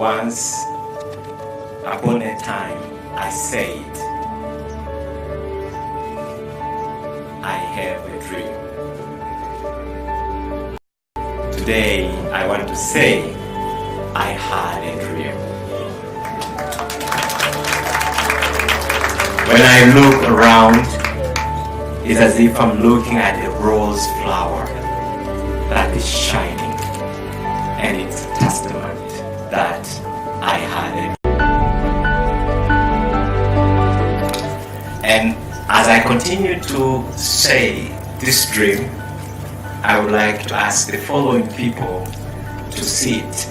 Once upon a time, I said, I have a dream. Today, I want to say, I had a dream. When I look around, it's as if I'm looking at a rose flower that is shining, and it's a testament that I had a dream. And as I continue to say this dream, I would like to ask the following people to sit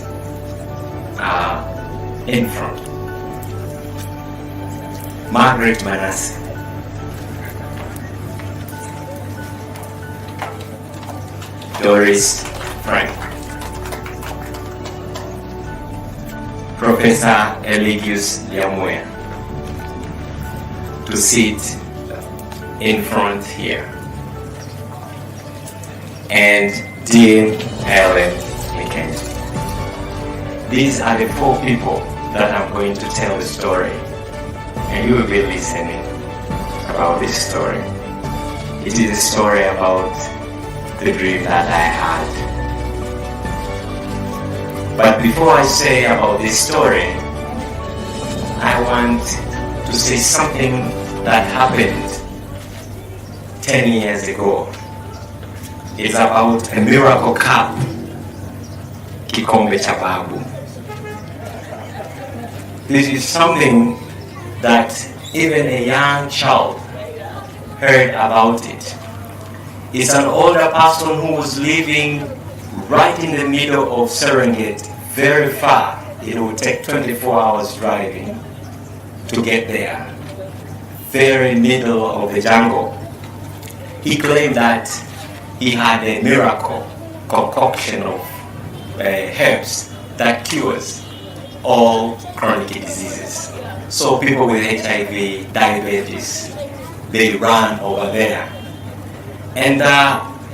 in front. Margaret Manase, Doris Frank, Professor Eligius Yamuya, to sit in front here, and Dean Helen MacKenzie. These are the 4 people that I'm going to tell the story, and you will be listening about this story. It is a story about the dream that I had. But before I say about this story, I want to say something that happened 10 years ago. It's about a miracle cup, Kikombe cha Babu. This is something that even a young child heard about it. It's an older person who was living right in the middle of Serengeti, very far. It would take 24 hours driving to get there, very middle of the jungle. He claimed that he had a miracle concoction of herbs that cures all chronic diseases. So people with HIV, diabetes, they ran over there. And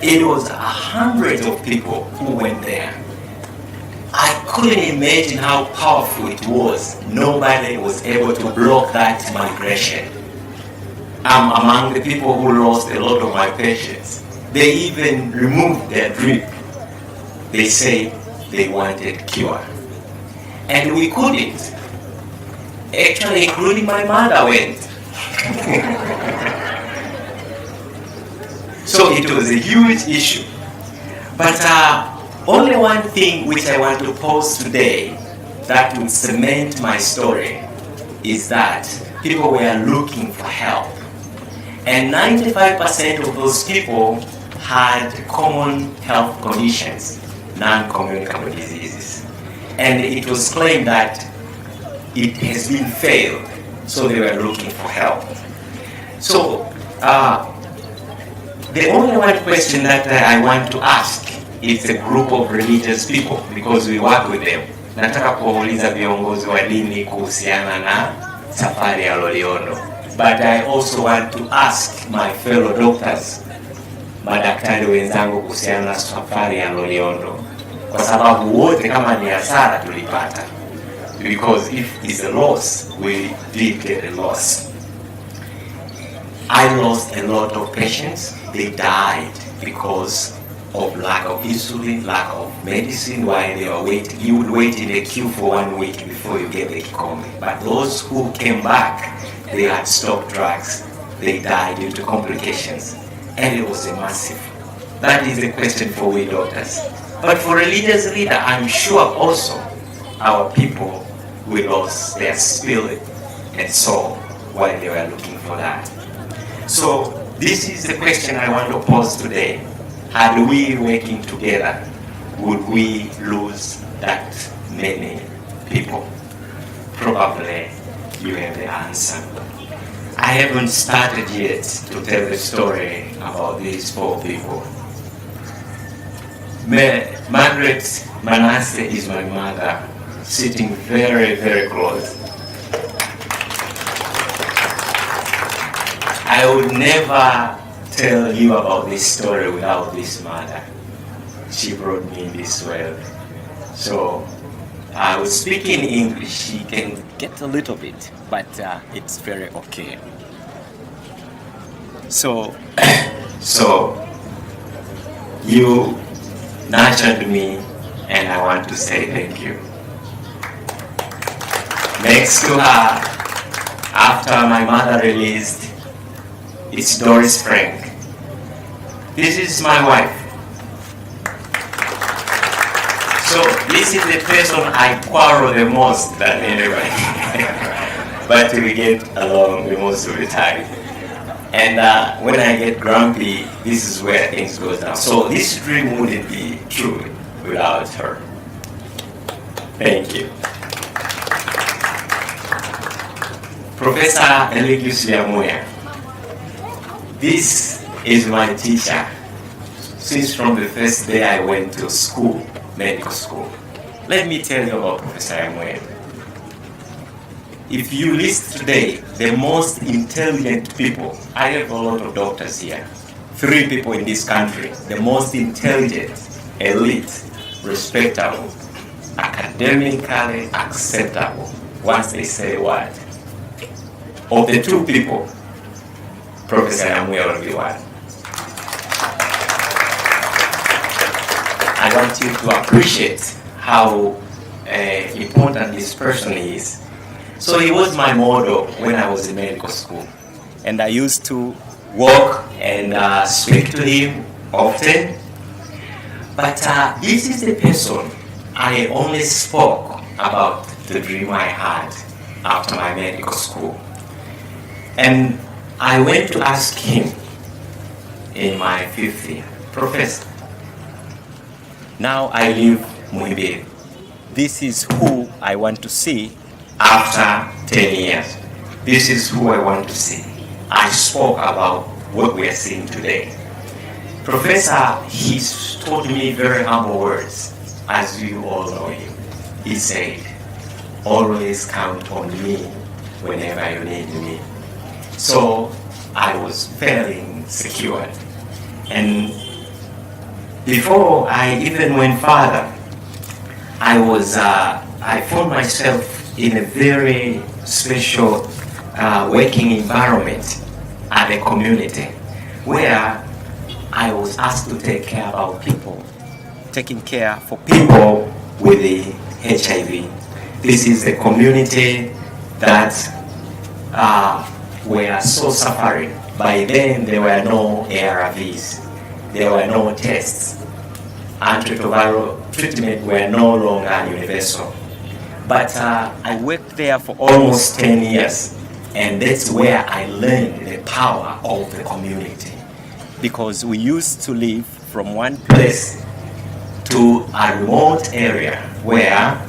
it was hundreds of people who went there. I couldn't imagine how powerful it was. Nobody was able to block that migration. I'm among the people who lost a lot of my patients. They even removed their drip. They said they wanted cure. And we couldn't. Actually, including my mother went. So it was a huge issue. But only one thing which I want to pose today that will cement my story is that people were looking for help. And 95% of those people had common health conditions, non-communicable diseases. And it was claimed that it has been failed, so they were looking for help. So the only one question that I want to ask is a group of religious people, because we work with them. Nataka kuwauliza viongozi wa dini kuhusiana na safari ya Loliondo. But I also want to ask my fellow doctors, madaktari wenzangu kuhusiana na safari ya Loliondo. Kwa sababu wote kama ni hasara tulipata. Because if it's a loss, we did get a loss. I lost a lot of patients. They died because of lack of insulin, lack of medicine while they were waiting. You would wait in a queue for 1 week before you get the Kikombe. But those who came back, they had stopped drugs. They died due to complications. And it was a massive. That is a question for we doctors. But for religious leader, I'm sure also our people, we lost their spirit and soul while they were looking for that. So this is the question I want to pose today. Had we working together, would we lose that many people? Probably you have the answer. I haven't started yet to tell the story about these 4 people. Margaret Manase is my mother, sitting very, very close. I would never tell you about this story without this mother. She brought me in this world. So I was speaking English. He can Get a little bit, but it's very okay. So, So you nurtured me, and I want to say thank you. Next to her, after my mother released, it's Doris Frank. This is my wife. So this is the person I quarrel the most than anybody. But we get along the most of the time. And when I get grumpy, this is where things go down. So this dream wouldn't be true without her. Thank you. Professor Eligius Liamuya. This is my teacher. Since from the first day I went to school, medical school. Let me tell you about Professor Liamuya. If you list today the most intelligent people, I have a lot of doctors here. 3 people in this country, the most intelligent, elite, respectable, academically acceptable, once they say what. Of the 2 people, Professor Liamuya will be one. I want you to appreciate how important this person is. So he was my model when I was in medical school. and I used to Walk and speak to him often. But this is the person I only spoke about the dream I had after my medical school. And I went to ask him in my 5th year, Professor, now I leave Muhimbili. this is who I want to see. After 10 years, this is who I want to see. I spoke about what we are seeing today. Professor, he's told me very humble words, as you all know him. He said, always count on me whenever you need me. So I was feeling secured. And before I even went further, I found myself in a very special working environment at a community where I was asked to take care about people, Taking care for people with the HIV. This is a community that were so suffering. By then, there were no ARVs, there were no tests. Antiretroviral treatment were no longer universal. But I worked there for almost 10 years, and that's where I learned the power of the community. because we used to live from one Place to a remote area where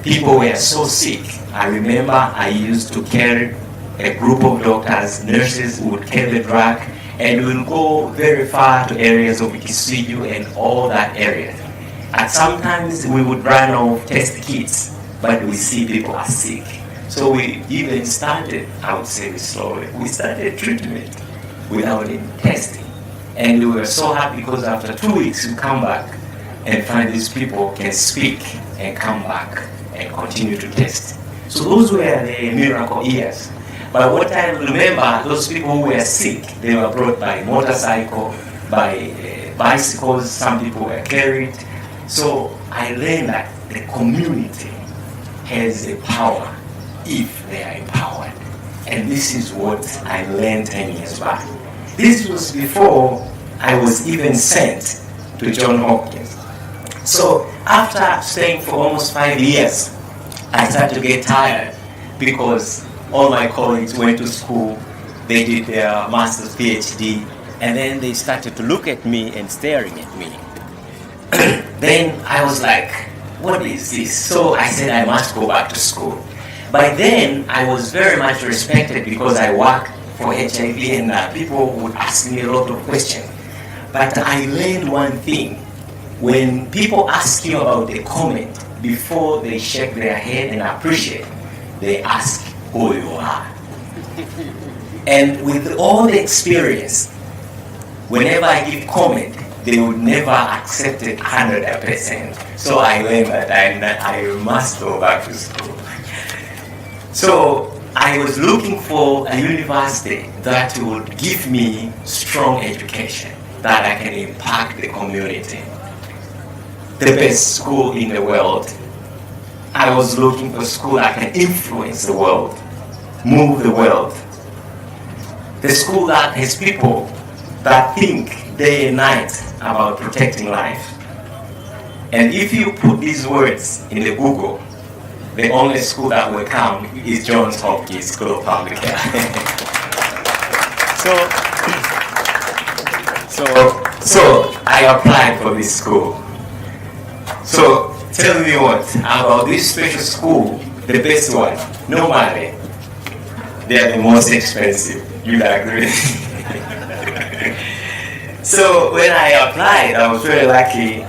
people were so sick. I remember I used to carry a group of doctors, nurses would carry the drug, and we'll go very far to areas of Kisuyu and all that area. And sometimes we would run out of test kits, but we see people are sick. So we even started, I would say slowly, we started treatment without any testing. And we were so happy because after 2 weeks we come back and find these people can speak and come back and continue to test. So those were the miracle years. But what I remember, those people who were sick, they were brought by motorcycle, by bicycles, some people were carried. So I learned that the community has the power if they are empowered. And this is what I learned 10 years back. This was before I was even sent to Johns Hopkins. So after staying for almost 5 years, I started to get tired because all my colleagues went to school, they did their master's, PhD, and then they started to look at me and staring at me. Then I was like, what is this? So I said I must go back to school. By then, I was very much respected because I worked for HIV and people would ask me a lot of questions. But I learned one thing. When people ask you about a comment, before they shake their head and appreciate, they ask who you are. And with all the experience, whenever I give comment, they would never accept it 100%. So I learned that I must go back to school. So I was looking for a university that would give me strong education, that I can impact the community. The best school in the world. I was looking for a school that can influence the world, move the world. The school that has people that think day and night about protecting life. And if you put these words in the Google, the only school that will come is Johns Hopkins School of Public Health. So I applied for this school. So tell me what about this special school, the best one? Normally, they are the most expensive. You'd agree? So when I applied, I was very lucky.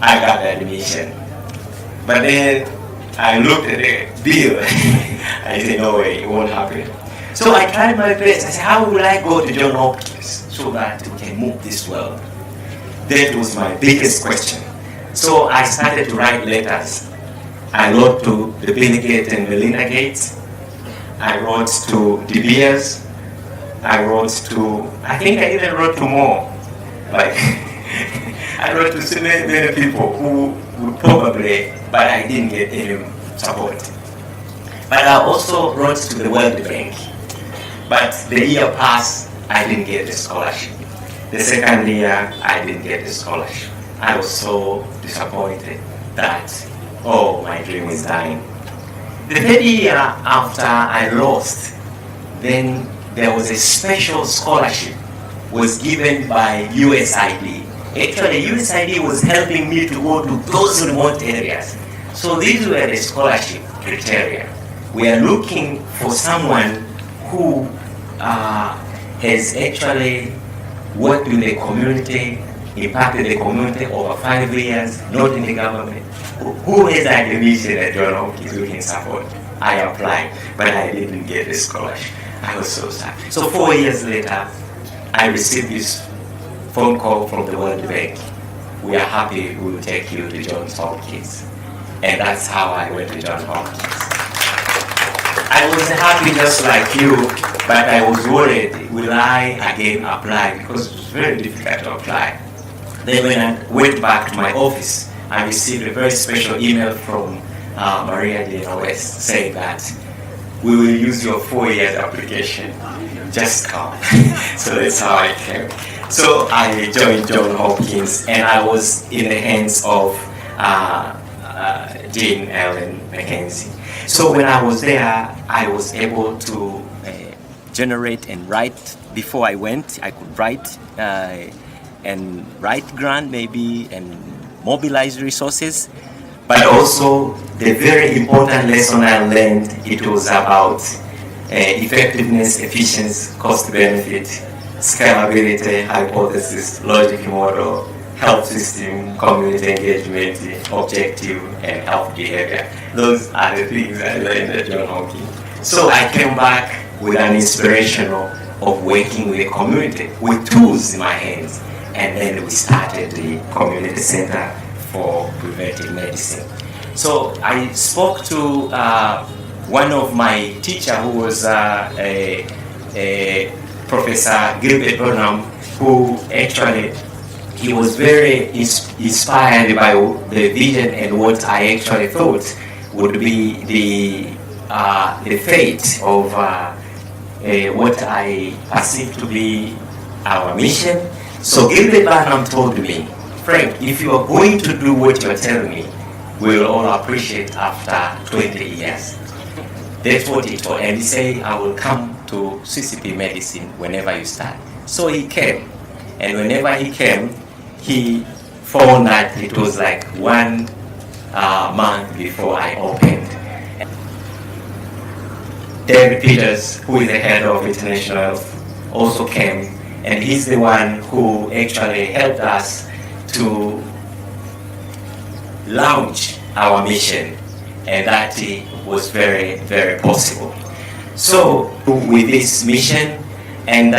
I got admission. But then I looked at the bill. I said, no way, it won't happen. So I tried my best. I said, how will I go to Johns Hopkins so that we can move this world? That was my biggest question. So I started to write letters. I wrote to the Bill Gates and Melinda Gates. I wrote to De Beers. I think I even wrote to more. Like, I wrote to so many people who would probably, but I didn't get any support. But I also wrote to the World Bank. But the year passed, I didn't get the scholarship. The second year, I didn't get the scholarship. I was so disappointed that, oh, my dream is dying. The third year after I lost, then there was a special scholarship was given by USAID. Actually, USAID was helping me to go to those remote areas. So these were the scholarship criteria. We are looking for someone who has actually worked in the community, impacted the community over 5 years, not in the government, who has admission at Johns Hopkins who can support. I applied, but I didn't get the scholarship. I was so sad. So 4 years later, I received this phone call from the World Bank. We are happy we will take you to Johns Hopkins. And that's how I went to Johns Hopkins. I was happy just like you, but I was worried, will I again apply? Because it was very difficult to apply. Then when I went back to my office, I received a very special email from Maria Dana West saying that we will use your 4 years application. Just come. So that's how I came. So I joined Johns Hopkins, and I was in the hands of Dean Ellen MacKenzie. So when I was there, I was able to generate and write. Before I went, I could write and write grant maybe and mobilize resources. But also, the very important lesson I learned, it was about effectiveness, efficiency, cost benefit, scalability, hypothesis, logic model, health system, community engagement, objective, and health behavior. Those are the things I learned at Johns Hopkins. So I came back with an inspiration of working with the community, with tools in my hands. And then we started the Community Center for Preventive Medicine. So I spoke to one of my teacher who was Professor Gilbert Burnham, who actually, he was very inspired by the vision and what I actually thought would be the fate of what I perceive to be our mission. So Gilbert Burnham told me, Frank, if you are going to do what you are telling me, we will all appreciate after 20 years. That's what he told. And he said, I will come to CCPmedicine whenever you start. So he came. And whenever he came, he found that it was like 1 month before I opened. David Peters, who is the head of International Health, also came. And he's the one who actually helped us to launch our mission, and that was very, very possible. So with this mission, and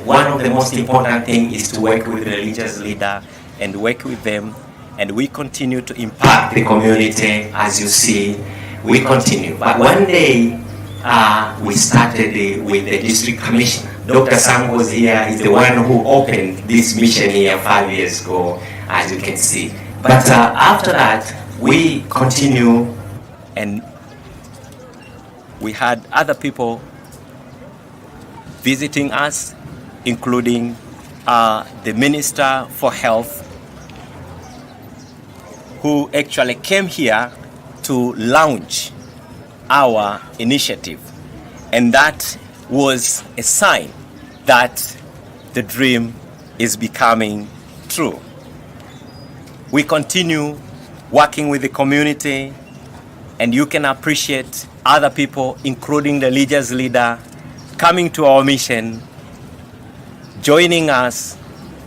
one of the most important things is to work with religious leader and work with them, and we continue to impact the community. As you see, we continue. But one day, we started with the district commissioner. Dr. Sam was here. He's the one who opened this mission here 5 years ago, as you can see. But after that, we continue, and we had other people visiting us, including the Minister for Health, who actually came here to launch our initiative. And that was a sign that the dream is becoming true. We continue working with the community, and you can appreciate other people, including the religious leader, coming to our mission, joining us,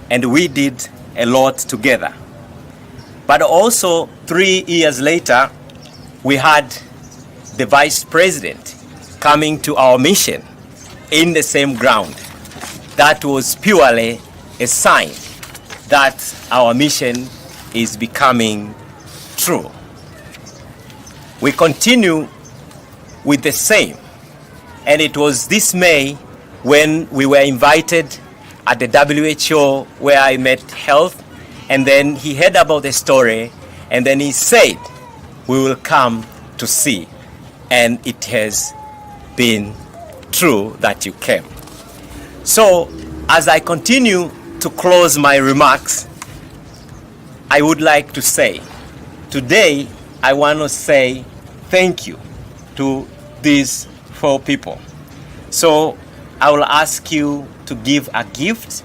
and we did a lot together. But also 3 years later, we had the Vice President coming to our mission in the same ground. That was purely a sign that our mission is becoming true. We continue with the same. And it was this May when we were invited at the WHO, where I met Health, and then he heard about the story, and then he said, we will come to see. And it has been true that you came. So as I continue to close my remarks, I would like to say, today I want to say thank you to these 4 people. So I will ask you to give a gift,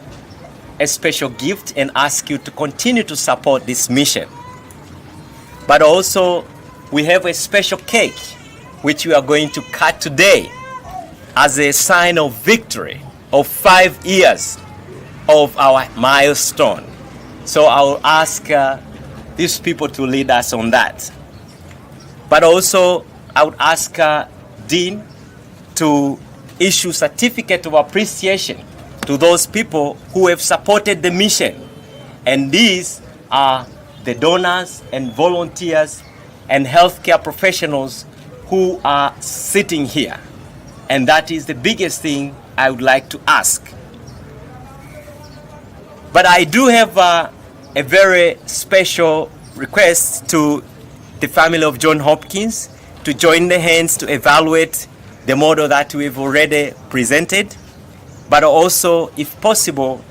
a special gift, and ask you to continue to support this mission. But also, we have a special cake which we are going to cut today as a sign of victory of 5 years of our milestone. So I will ask these people to lead us on that. But also, I would ask Dean to issue certificate of appreciation to those people who have supported the mission. And these are the donors and volunteers and healthcare professionals who are sitting here. And that is the biggest thing I would like to ask. But I do have a very special request to the family of John Hopkins to join the hands to evaluate the model that we've already presented, but also, if possible,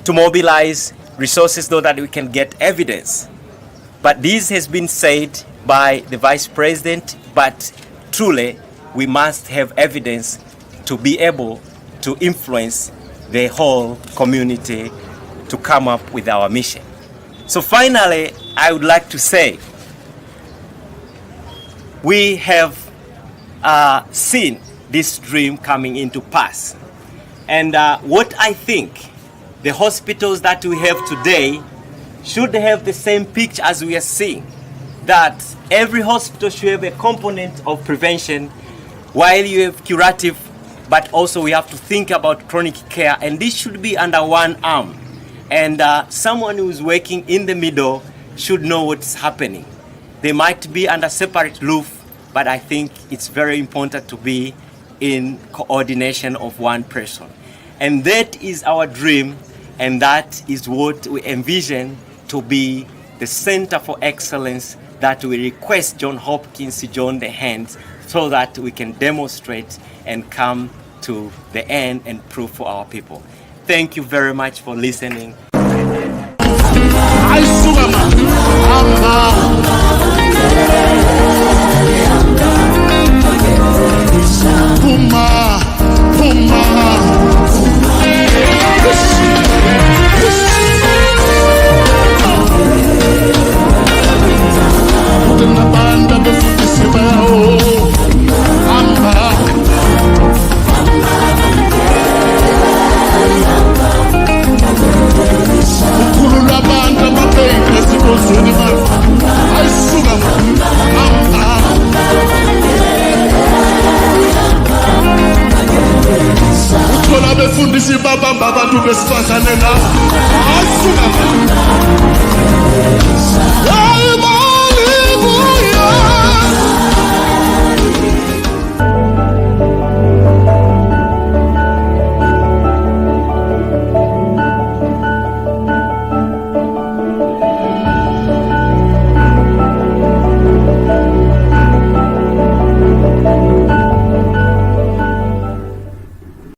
to mobilize resources so that we can get evidence. But this has been said by the Vice President, but truly, we must have evidence to be able to influence the whole community to come up with our mission. So finally, I would like to say, we have seen this dream coming into pass. And what I think the hospitals that we have today should have the same picture as we are seeing, that every hospital should have a component of prevention while you have curative, but also we have to think about chronic care, and this should be under one arm. And someone who is working in the middle should know what's happening. They might be under separate roof, but I think it's very important to be in coordination of one person. And that is our dream, and that is what we envision to be the center for excellence that we request John Hopkins to join the hands so that we can demonstrate and come to the end and prove for our people. Thank you very much for listening. baba abantu besifazane nabo